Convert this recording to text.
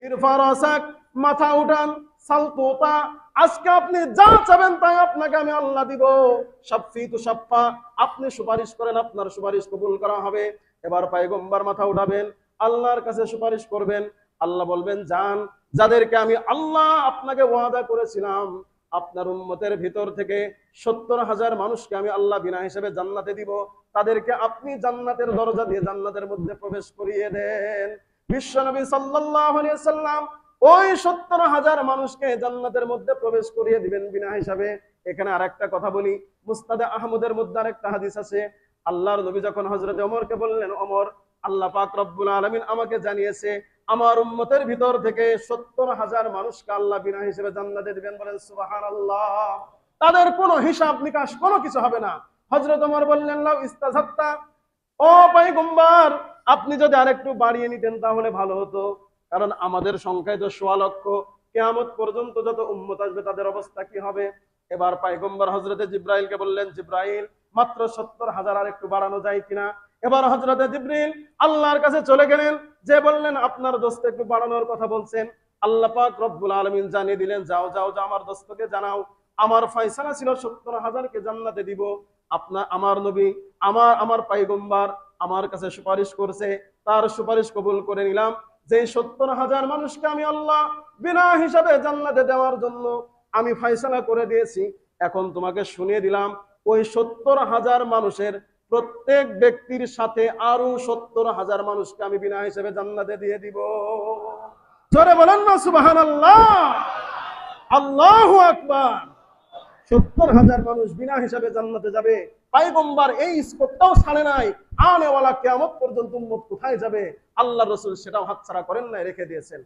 ইরফা রাসাক, মাথা উঠান, সালতুতা, আজকে আপনি যা চাবেন তাই আপনাকে আমি আল্লাহ দিব। শাফি তু শাফা, আপনি সুপারিশ করেন, আপনার সুপারিশ কবুল করা হবে। এবার পয়গম্বর মাথা উঠাবেন, আল্লাহর কাছে সুপারিশ করবেন। আল্লাহ বলবেন, যান, যাদেরকে আমি আল্লাহ আপনাকে ওয়াদা করেছিলাম আপনার উম্মতের ভিতর থেকে 70,000 মানুষকে আমি আল্লাহ বিনা হিসেবে জান্নাতে দিব, তাদেরকে আপনি জান্নাতের দরজা দিয়ে জান্নাতের মধ্যে প্রবেশ করিয়ে দেন। বিশ্বনবী সাল্লাল্লাহু আলাইহি ওয়াসাল্লাম ওই 70,000 মানুষকে জান্নাতের মধ্যে প্রবেশ করিয়ে দিবেন বিনা হিসাবে। এখানে আরেকটা কথা বলি, মুসনাদে আহমদের মধ্যে আরেকটা হাদিস আছে। আল্লাহর নবী যখন হযরত ওমরকে বললেন, ওমর, আল্লাহ পাক রব্বুল আলামিন আমাকে জানিয়েছে আমার উম্মতের ভিতর থেকে 70,000 মানুষকে আল্লাহ বিনা হিসেবে জান্নাতে দিবেন। বলেন সুবহানাল্লাহ। তাদের কোনো হিসাব নিকাশ কোনো কিছু হবে না। হযরত ওমর বললেন, লাউ ইস্তাযাত্তা, ও পয়গম্বর, আপনি যদি আরেকটু বাড়িয়ে নিতেন তাহলে ভালো হতো, কারণ আমাদের সংখ্যায় তো 1.25 লক্ষ, কিয়ামত পর্যন্ত যত উম্মত আসবে তাদের অবস্থা কি হবে। এবার পয়গম্বর হযরতে জিবরাইলকে বললেন, জিবরাইল, মাত্র 70,000 আর একটু বাড়ানো যায় কিনা। এবার হযরতে জিবরিল আল্লাহর কাছে চলে গেলেন, যে বললেন, আপনার দোস্ত একটু বাড়ানোর কথা বলছেন। আল্লাহ পাক রব্বুল আলামিন জানিয়ে দিলেন, যাও যাও যাও, আমার দোস্তকে জানাও আমার ফয়সালা ছিল 70,000 কে জান্নাতে দিব। আমার নবী, আমার পয়গম্বর আমার কাছে সুপারিশ করছে, তার সুপারিশ কবুল করে নিলাম। যে 70,000 মানুষকে আমি আল্লাহ বিনা হিসাবে জান্নাতে দেওয়ার জন্য আমি ফয়সালা করে দিয়েছি, এখন তোমাকে শুনিয়ে দিলাম, ওই 70,000 মানুষের প্রত্যেক ব্যক্তির সাথে আরো 70,000 মানুষকে আমি বিনা হিসেবে জান্নাতে দিয়ে দিব। জোরে বলেন না সুবহানাল্লাহ। আল্লাহু আকবার। 70,000 মানুষ বিনা হিসাবে জান্নাতে যাবে। পয়গম্বর এই স্কোপটাও ছাড়ে নাই, আনেওয়ালা কিয়ামত পর্যন্ত উম্মত কোথায় যাবে আল্লাহর রাসূল সেটাও হাতছাড়া করেন নাই, রেখে দিয়েছেন।